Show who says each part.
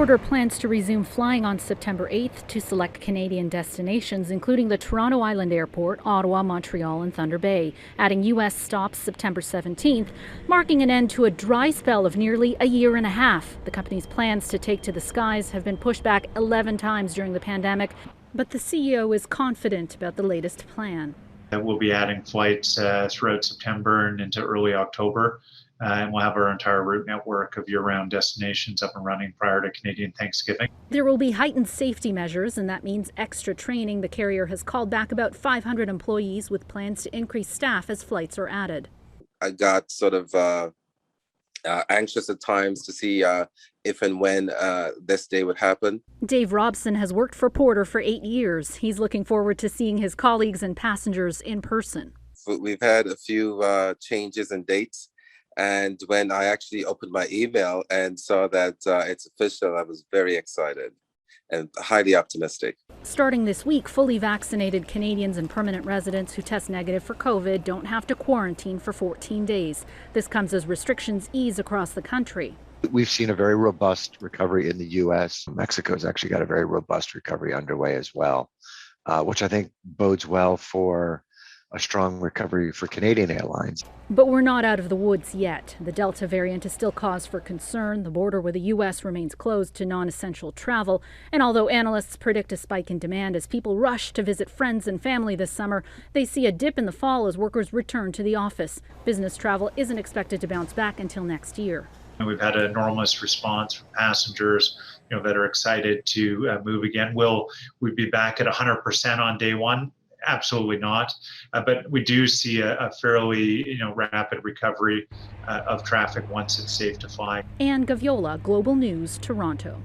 Speaker 1: Porter plans to resume flying on September 8th to select Canadian destinations, including the Toronto Island Airport, Ottawa, Montreal and Thunder Bay, adding U.S. stops September 17th, marking an end to a dry spell of nearly a year and a half. The company's plans to take to the skies have been pushed back 11 times during the pandemic, but the CEO is confident about the latest plan.
Speaker 2: We'll be adding flights throughout September and into early October. And we'll have our entire route network of year-round destinations up and running prior to Canadian Thanksgiving.
Speaker 1: There will be heightened safety measures, and that means extra training. The carrier has called back about 500 employees with plans to increase staff as flights are added.
Speaker 3: I got sort of anxious at times to see if and when this day would happen.
Speaker 1: Dave Robson has worked for Porter for 8 years. He's looking forward to seeing his colleagues and passengers in person.
Speaker 3: We've had a few changes in dates. And when I actually opened my email and saw that it's official, I was very excited and highly optimistic.
Speaker 1: Starting this week, fully vaccinated Canadians and permanent residents who test negative for COVID don't have to quarantine for 14 days. This comes as restrictions ease across the country.
Speaker 4: We've seen a very robust recovery in the U.S. Mexico's actually got a very robust recovery underway as well, which I think bodes well for a strong recovery for Canadian Airlines.
Speaker 1: But we're not out of the woods yet. The Delta variant is still cause for concern. The border with the U.S. remains closed to non-essential travel. And although analysts predict a spike in demand as people rush to visit friends and family this summer, they see a dip in the fall as workers return to the office. Business travel isn't expected to bounce back until next year.
Speaker 2: And we've had an enormous response from passengers, that are excited to move again. Will we be back at 100% on day one? Absolutely not. But we do see a fairly, rapid recovery of traffic once it's safe to fly.
Speaker 1: And Gaviola, Global News, Toronto.